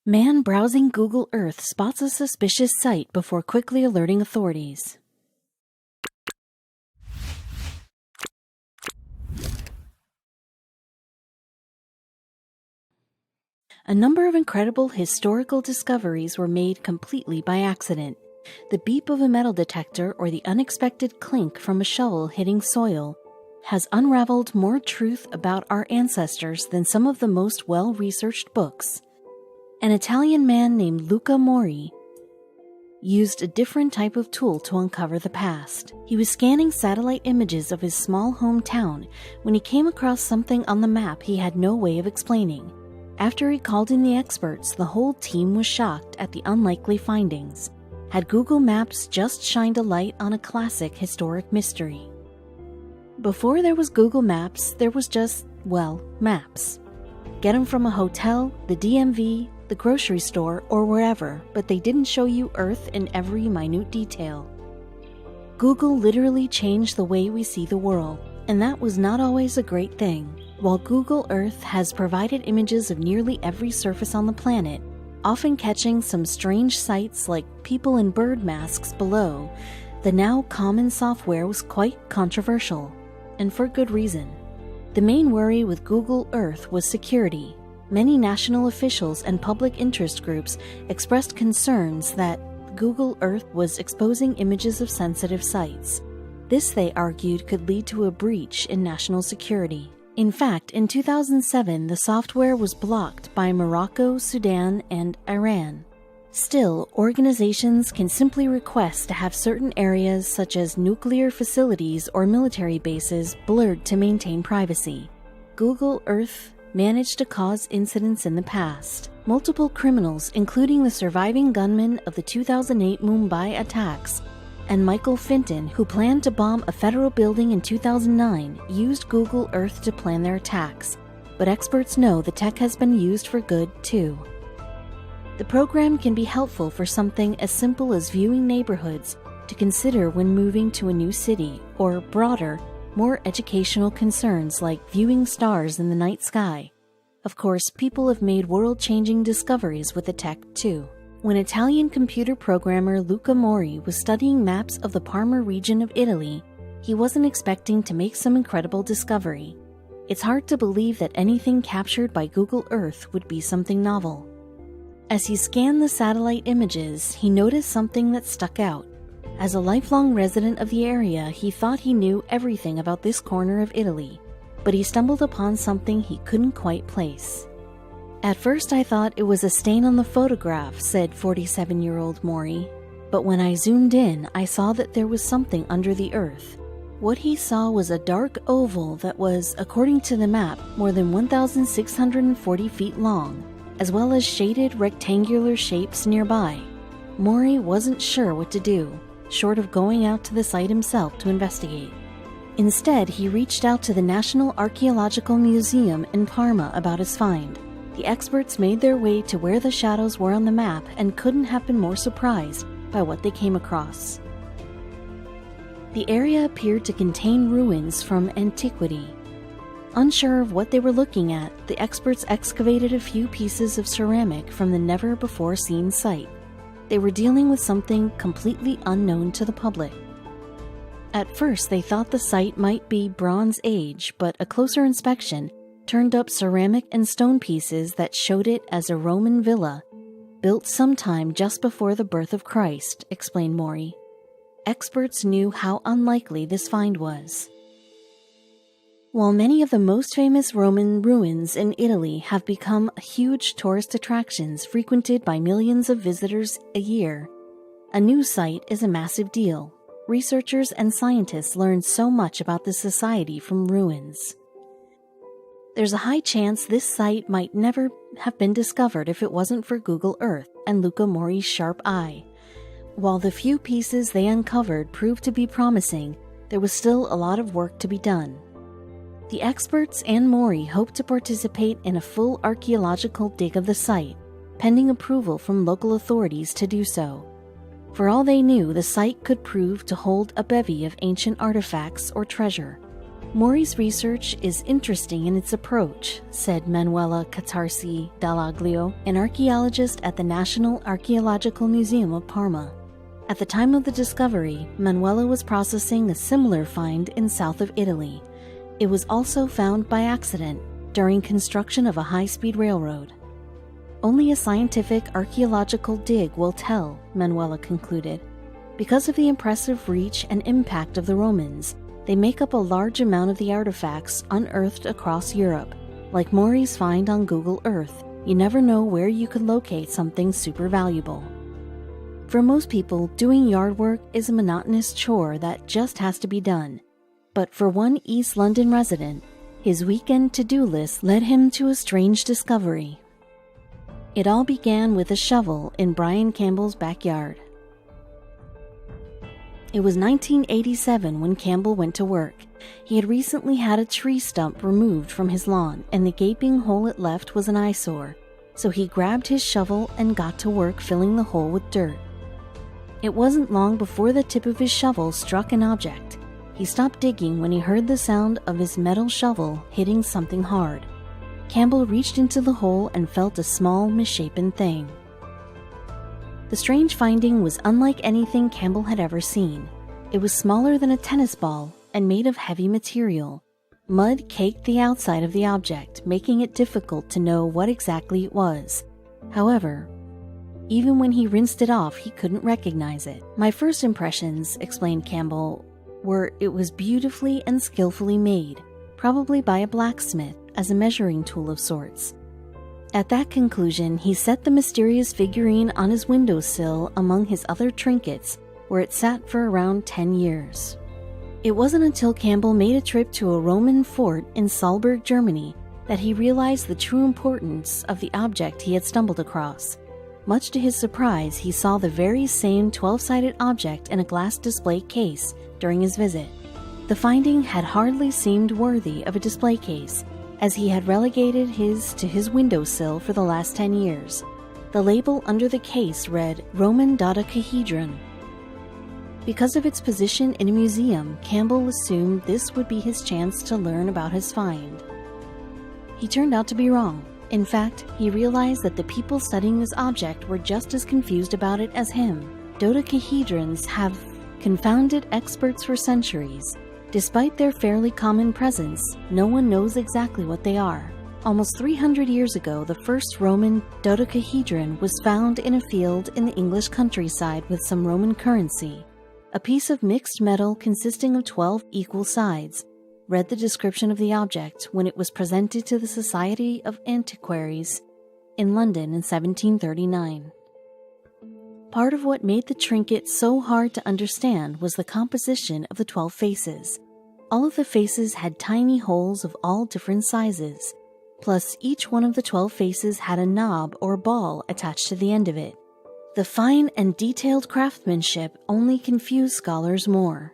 Man browsing Google Earth spots a suspicious site before quickly alerting authorities. A number of incredible historical discoveries were made completely by accident. The beep of a metal detector or the unexpected clink from a shovel hitting soil has unraveled more truth about our ancestors than some of the most well-researched books. An Italian man named Luca Mori used a different type of tool to uncover the past. He was scanning satellite images of his small hometown when he came across something on the map he had no way of explaining. After he called in the experts, the whole team was shocked at the unlikely findings. Had Google Maps just shined a light on a classic historic mystery? Before there was Google Maps, there was just, well, maps. Get them from a hotel, the DMV, the grocery store, or wherever, but they didn't show you Earth in every minute detail. Google literally changed the way we see the world, and that was not always a great thing. While Google Earth has provided images of nearly every surface on the planet, often catching some strange sights like people in bird masks below, the now common software was quite controversial, and for good reason. The main worry with Google Earth was security. Many national officials and public interest groups expressed concerns that Google Earth was exposing images of sensitive sites. This, they argued, could lead to a breach in national security. In fact, in 2007, the software was blocked by Morocco, Sudan, and Iran. Still, organizations can simply request to have certain areas such as nuclear facilities or military bases blurred to maintain privacy. Google Earth managed to cause incidents in the past. Multiple criminals, including the surviving gunman of the 2008 Mumbai attacks, and Michael Finton, who planned to bomb a federal building in 2009, used Google Earth to plan their attacks. But experts know the tech has been used for good, too. The program can be helpful for something as simple as viewing neighborhoods to consider when moving to a new city, or broader, more educational concerns like viewing stars in the night sky. Of course, people have made world-changing discoveries with the tech, too. When Italian computer programmer Luca Mori was studying maps of the Parma region of Italy, he wasn't expecting to make some incredible discovery. It's hard to believe that anything captured by Google Earth would be something novel. As he scanned the satellite images, he noticed something that stuck out. As a lifelong resident of the area, he thought he knew everything about this corner of Italy, but he stumbled upon something he couldn't quite place. At first I thought it was a stain on the photograph, said 47-year-old Mori, but when I zoomed in, I saw that there was something under the earth. What he saw was a dark oval that was, according to the map, more than 1,640 feet long, as well as shaded rectangular shapes nearby. Mori wasn't sure what to do, short of going out to the site himself to investigate. Instead, he reached out to the National Archaeological Museum in Parma about his find. The experts made their way to where the shadows were on the map and couldn't have been more surprised by what they came across. The area appeared to contain ruins from antiquity. Unsure of what they were looking at, the experts excavated a few pieces of ceramic from the never-before-seen site. They were dealing with something completely unknown to the public. At first, they thought the site might be Bronze Age, but a closer inspection turned up ceramic and stone pieces that showed it as a Roman villa, built sometime just before the birth of Christ, explained Mori. Experts knew how unlikely this find was. While many of the most famous Roman ruins in Italy have become huge tourist attractions frequented by millions of visitors a year, a new site is a massive deal. Researchers and scientists learn so much about the society from ruins. There's a high chance this site might never have been discovered if it wasn't for Google Earth and Luca Mori's sharp eye. While the few pieces they uncovered proved to be promising, there was still a lot of work to be done. The experts and Mori hope to participate in a full archaeological dig of the site, pending approval from local authorities to do so. For all they knew, the site could prove to hold a bevy of ancient artifacts or treasure. Mori's research is interesting in its approach, said Manuela Catarsi Dallaglio, an archaeologist at the National Archaeological Museum of Parma. At the time of the discovery, Manuela was processing a similar find in south of Italy. It was also found by accident during construction of a high-speed railroad. Only a scientific archaeological dig will tell, Manuela concluded. Because of the impressive reach and impact of the Romans, they make up a large amount of the artifacts unearthed across Europe. Like Mori's find on Google Earth, you never know where you could locate something super valuable. For most people, doing yard work is a monotonous chore that just has to be done. But for one East London resident, his weekend to-do list led him to a strange discovery. It all began with a shovel in Brian Campbell's backyard. It was 1987 when Campbell went to work. He had recently had a tree stump removed from his lawn, and the gaping hole it left was an eyesore, so he grabbed his shovel and got to work filling the hole with dirt. It wasn't long before the tip of his shovel struck an object. He stopped digging when he heard the sound of his metal shovel hitting something hard. Campbell reached into the hole and felt a small, misshapen thing. The strange finding was unlike anything Campbell had ever seen. It was smaller than a tennis ball and made of heavy material. Mud caked the outside of the object, making it difficult to know what exactly it was. However, even when he rinsed it off, he couldn't recognize it. My first impressions, explained Campbell, were it was beautifully and skillfully made, probably by a blacksmith, as a measuring tool of sorts. At that conclusion, he set the mysterious figurine on his windowsill among his other trinkets, where it sat for around 10 years. It wasn't until Campbell made a trip to a Roman fort in Salzburg, Germany, that he realized the true importance of the object he had stumbled across. Much to his surprise, he saw the very same 12-sided object in a glass display case during his visit. The finding had hardly seemed worthy of a display case, as he had relegated his to his windowsill for the last 10 years. The label under the case read Roman dodecahedron. Because of its position in a museum, Campbell assumed this would be his chance to learn about his find. He turned out to be wrong. In fact, he realized that the people studying this object were just as confused about it as him. Dodecahedrons have confounded experts for centuries. Despite their fairly common presence, no one knows exactly what they are. Almost 300 years ago, the first Roman dodecahedron was found in a field in the English countryside with some Roman currency. A piece of mixed metal consisting of 12 equal sides, read the description of the object when it was presented to the Society of Antiquaries in London in 1739. Part of what made the trinket so hard to understand was the composition of the 12 faces. All of the faces had tiny holes of all different sizes, plus each one of the 12 faces had a knob or ball attached to the end of it. The fine and detailed craftsmanship only confused scholars more.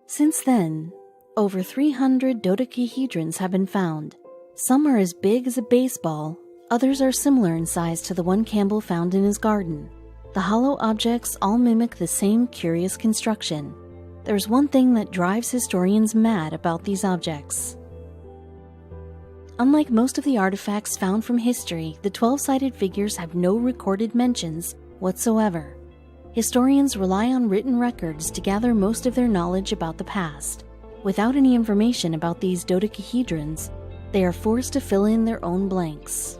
Since then, over 300 dodecahedrons have been found. Some are as big as a baseball, others are similar in size to the one Campbell found in his garden. The hollow objects all mimic the same curious construction. There's one thing that drives historians mad about these objects. Unlike most of the artifacts found from history, the 12-sided figures have no recorded mentions whatsoever. Historians rely on written records to gather most of their knowledge about the past. Without any information about these dodecahedrons, they are forced to fill in their own blanks.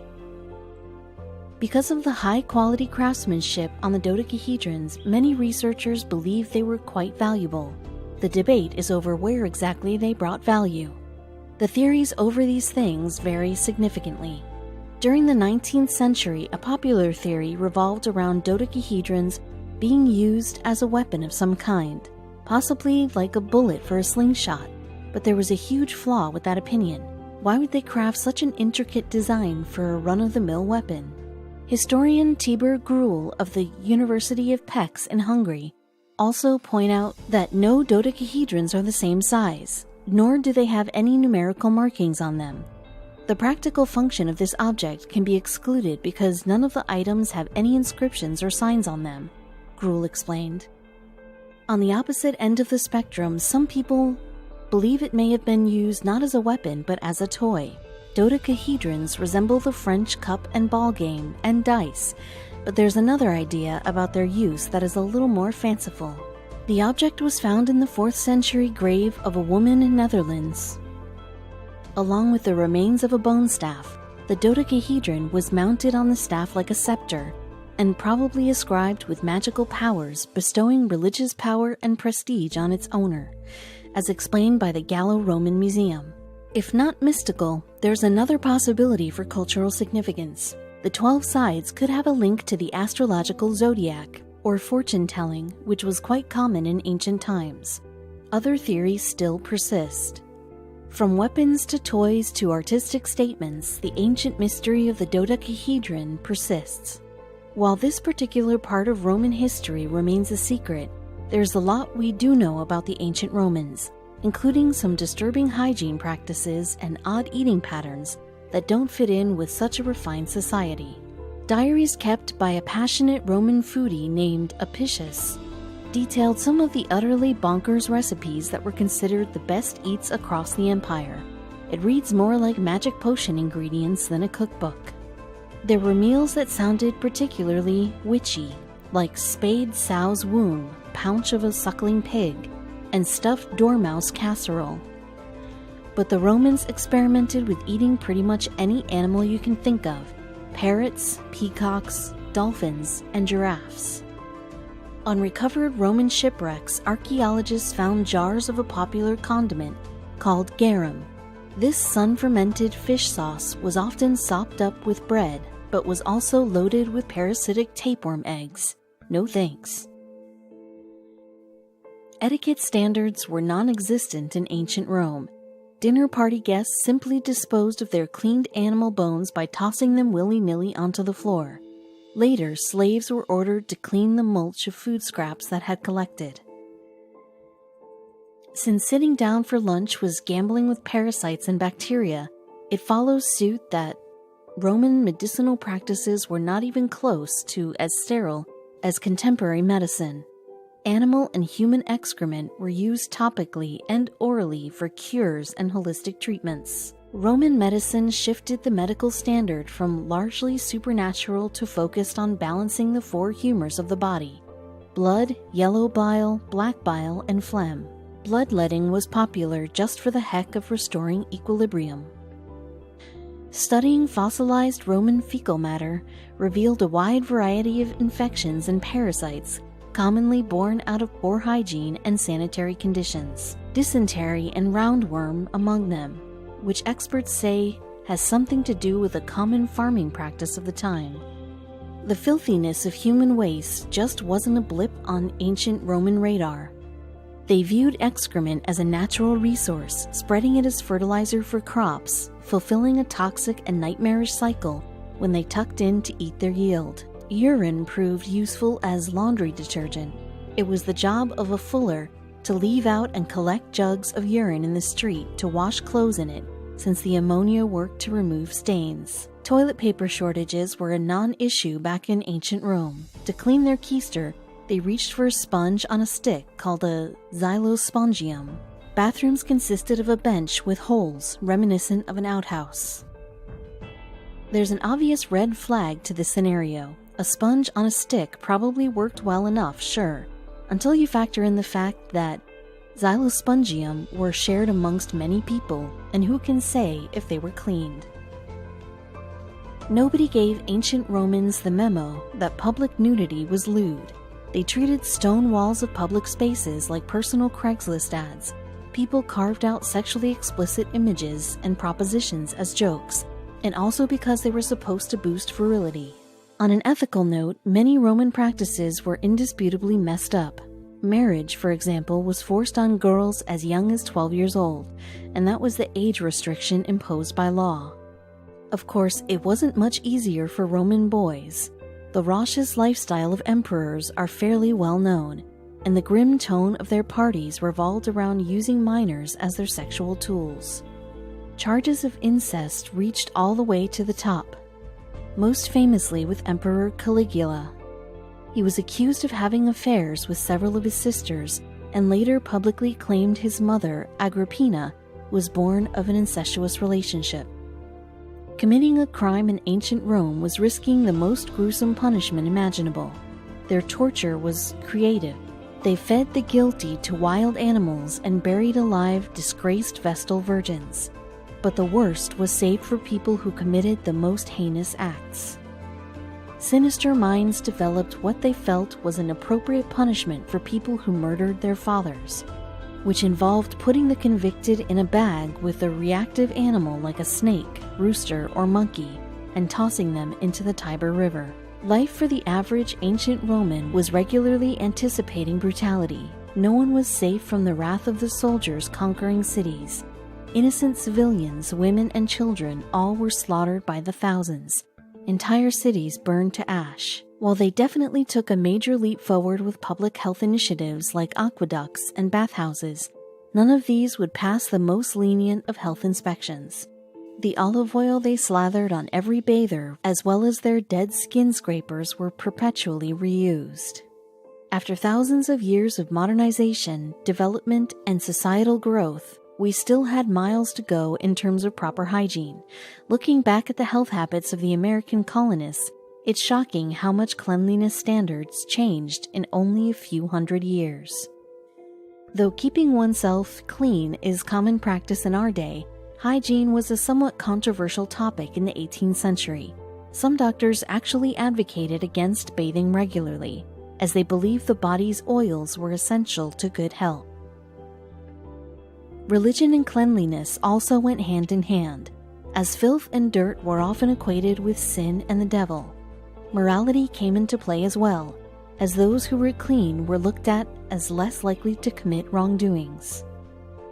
Because of the high-quality craftsmanship on the dodecahedrons, many researchers believe they were quite valuable. The debate is over where exactly they brought value. The theories over these things vary significantly. During the 19th century, a popular theory revolved around dodecahedrons being used as a weapon of some kind, possibly like a bullet for a slingshot, but there was a huge flaw with that opinion. Why would they craft such an intricate design for a run-of-the-mill weapon? Historian Tibor Gruel of the University of Pécs in Hungary also point out that no dodecahedrons are the same size, nor do they have any numerical markings on them. The practical function of this object can be excluded because none of the items have any inscriptions or signs on them, Gruel explained. On the opposite end of the spectrum, some people believe it may have been used not as a weapon but as a toy. Dodecahedrons resemble the French cup and ball game and dice, but there's another idea about their use that is a little more fanciful. The object was found in the 4th century grave of a woman in Netherlands. Along with the remains of a bone staff, the dodecahedron was mounted on the staff like a scepter, and probably ascribed with magical powers, bestowing religious power and prestige on its owner, as explained by the Gallo-Roman Museum. If not mystical, there's another possibility for cultural significance. The 12 sides could have a link to the astrological zodiac, or fortune-telling, which was quite common in ancient times. Other theories still persist. From weapons to toys to artistic statements, the ancient mystery of the dodecahedron persists. While this particular part of Roman history remains a secret, there's a lot we do know about the ancient Romans, including some disturbing hygiene practices and odd eating patterns that don't fit in with such a refined society. Diaries kept by a passionate Roman foodie named Apicius detailed some of the utterly bonkers recipes that were considered the best eats across the empire. It reads more like magic potion ingredients than a cookbook. There were meals that sounded particularly witchy, like spade sow's womb, paunch of a suckling pig, and stuffed dormouse casserole. But the Romans experimented with eating pretty much any animal you can think of: parrots, peacocks, dolphins, and giraffes. On recovered Roman shipwrecks, archaeologists found jars of a popular condiment called garum. This sun-fermented fish sauce was often sopped up with bread, but was also loaded with parasitic tapeworm eggs. No thanks. Etiquette standards were non-existent in ancient Rome. Dinner party guests simply disposed of their cleaned animal bones by tossing them willy-nilly onto the floor. Later, slaves were ordered to clean the mulch of food scraps that had collected. Since sitting down for lunch was gambling with parasites and bacteria, it follows suit that Roman medicinal practices were not even close to as sterile as contemporary medicine. Animal and human excrement were used topically and orally for cures and holistic treatments. Roman medicine shifted the medical standard from largely supernatural to focused on balancing the 4 humors of the body: blood, yellow bile, black bile, and phlegm. Bloodletting was popular just for the heck of restoring equilibrium. Studying fossilized Roman fecal matter revealed a wide variety of infections and parasites commonly born out of poor hygiene and sanitary conditions. Dysentery and roundworm among them, which experts say has something to do with a common farming practice of the time. The filthiness of human waste just wasn't a blip on ancient Roman radar. They viewed excrement as a natural resource, spreading it as fertilizer for crops, fulfilling a toxic and nightmarish cycle when they tucked in to eat their yield. Urine proved useful as laundry detergent. It was the job of a fuller to leave out and collect jugs of urine in the street to wash clothes in it, since the ammonia worked to remove stains. Toilet paper shortages were a non-issue back in ancient Rome. To clean their keister, they reached for a sponge on a stick called a xylospongium. Bathrooms consisted of a bench with holes reminiscent of an outhouse. There's an obvious red flag to this scenario. A sponge on a stick probably worked well enough, sure, until you factor in the fact that xylospongium were shared amongst many people, and who can say if they were cleaned? Nobody gave ancient Romans the memo that public nudity was lewd. They treated stone walls of public spaces like personal Craigslist ads. People carved out sexually explicit images and propositions as jokes, and also because they were supposed to boost virility. On an ethical note, many Roman practices were indisputably messed up. Marriage, for example, was forced on girls as young as 12 years old, and that was the age restriction imposed by law. Of course, it wasn't much easier for Roman boys. The raucous lifestyle of emperors are fairly well known, and the grim tone of their parties revolved around using minors as their sexual tools. Charges of incest reached all the way to the top, most famously with Emperor Caligula. He was accused of having affairs with several of his sisters, and later publicly claimed his mother, Agrippina, was born of an incestuous relationship. Committing a crime in ancient Rome was risking the most gruesome punishment imaginable. Their torture was creative. They fed the guilty to wild animals and buried alive disgraced Vestal virgins. But the worst was saved for people who committed the most heinous acts. Sinister minds developed what they felt was an appropriate punishment for people who murdered their fathers, which involved putting the convicted in a bag with a reactive animal like a snake, rooster, or monkey, and tossing them into the Tiber River. Life for the average ancient Roman was regularly anticipating brutality. No one was safe from the wrath of the soldiers conquering cities. Innocent civilians, women, and children all were slaughtered by the thousands. Entire cities burned to ash. While they definitely took a major leap forward with public health initiatives like aqueducts and bathhouses, none of these would pass the most lenient of health inspections. The olive oil they slathered on every bather, as well as their dead skin scrapers, were perpetually reused. After thousands of years of modernization, development, and societal growth, we still had miles to go in terms of proper hygiene. Looking back at the health habits of the American colonists, it's shocking how much cleanliness standards changed in only a few hundred years. Though keeping oneself clean is common practice in our day, hygiene was a somewhat controversial topic in the 18th century. Some doctors actually advocated against bathing regularly, as they believed the body's oils were essential to good health. Religion and cleanliness also went hand in hand, as filth and dirt were often equated with sin and the devil. Morality came into play as well, as those who were clean were looked at as less likely to commit wrongdoings.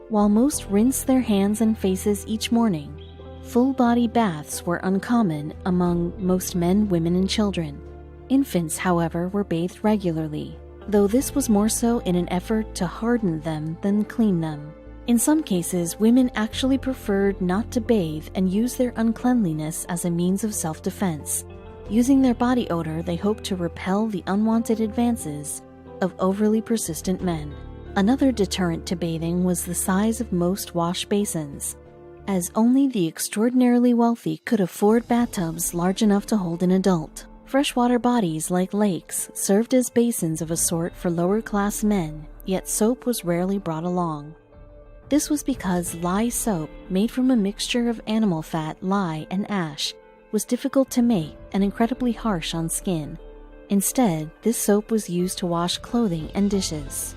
While most rinsed their hands and faces each morning, full-body baths were uncommon among most men, women, and children. Infants, however, were bathed regularly, though this was more so in an effort to harden them than clean them. In some cases, women actually preferred not to bathe and use their uncleanliness as a means of self-defense. Using their body odor, they hoped to repel the unwanted advances of overly persistent men. Another deterrent to bathing was the size of most wash basins, as only the extraordinarily wealthy could afford bathtubs large enough to hold an adult. Freshwater bodies like lakes served as basins of a sort for lower-class men, yet soap was rarely brought along. This was because lye soap, made from a mixture of animal fat, lye, and ash, was difficult to make and incredibly harsh on skin. Instead, this soap was used to wash clothing and dishes.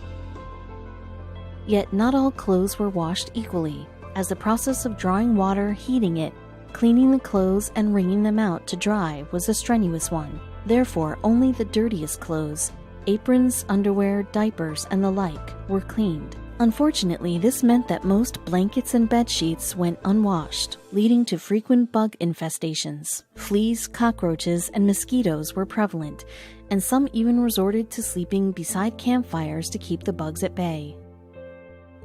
Yet not all clothes were washed equally, as the process of drawing water, heating it, cleaning the clothes, and wringing them out to dry was a strenuous one. Therefore, only the dirtiest clothes, aprons, underwear, diapers, and the like, were cleaned. Unfortunately, this meant that most blankets and bed sheets went unwashed, leading to frequent bug infestations. Fleas, cockroaches, and mosquitoes were prevalent, and some even resorted to sleeping beside campfires to keep the bugs at bay.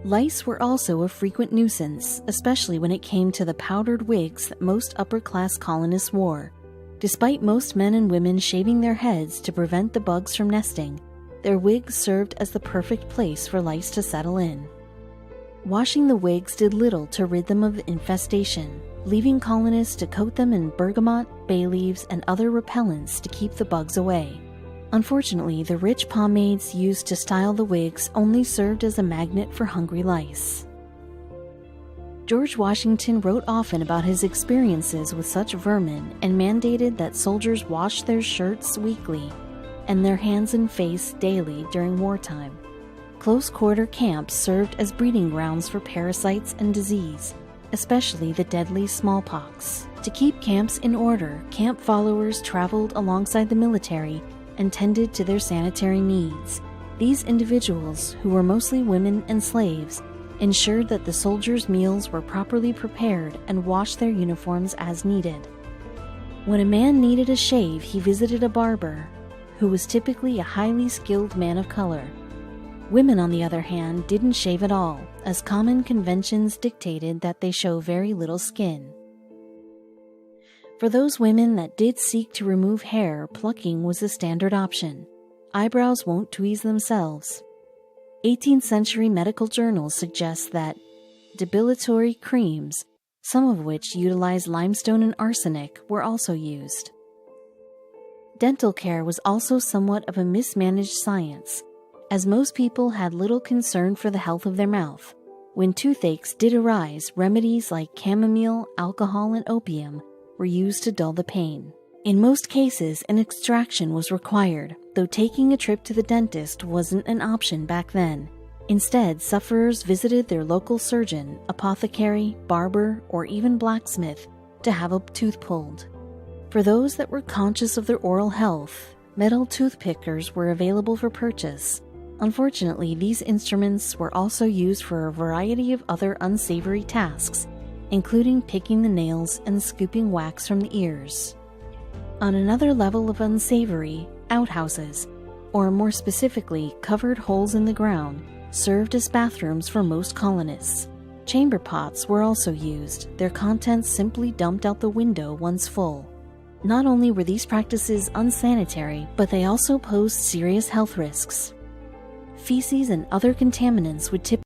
Lice were also a frequent nuisance, especially when it came to the powdered wigs that most upper-class colonists wore. Despite most men and women shaving their heads to prevent the bugs from nesting, their wigs served as the perfect place for lice to settle in. Washing the wigs did little to rid them of infestation, leaving colonists to coat them in bergamot, bay leaves, and other repellents to keep the bugs away. Unfortunately, the rich pomades used to style the wigs only served as a magnet for hungry lice. George Washington wrote often about his experiences with such vermin and mandated that soldiers wash their shirts weekly and their hands and face daily during wartime. Close-quarter camps served as breeding grounds for parasites and disease, especially the deadly smallpox. To keep camps in order, camp followers traveled alongside the military and tended to their sanitary needs. These individuals, who were mostly women and slaves, ensured that the soldiers' meals were properly prepared and washed their uniforms as needed. When a man needed a shave, he visited a barber, who was typically a highly skilled man of color. Women, on the other hand, didn't shave at all, as common conventions dictated that they show very little skin. For those women that did seek to remove hair, plucking was a standard option. Eyebrows won't tweeze themselves. 18th century medical journals suggest that depilatory creams, some of which utilize limestone and arsenic, were also used. Dental care was also somewhat of a mismanaged science, as most people had little concern for the health of their mouth. When toothaches did arise, remedies like chamomile, alcohol, and opium were used to dull the pain. In most cases, an extraction was required, though taking a trip to the dentist wasn't an option back then. Instead, sufferers visited their local surgeon, apothecary, barber, or even blacksmith to have a tooth pulled. For those that were conscious of their oral health, metal toothpickers were available for purchase. Unfortunately, these instruments were also used for a variety of other unsavory tasks, including picking the nails and scooping wax from the ears. On another level of unsavory, outhouses, or more specifically, covered holes in the ground, served as bathrooms for most colonists. Chamber pots were also used, their contents simply dumped out the window once full. Not only were these practices unsanitary, but they also posed serious health risks. Feces and other contaminants would typically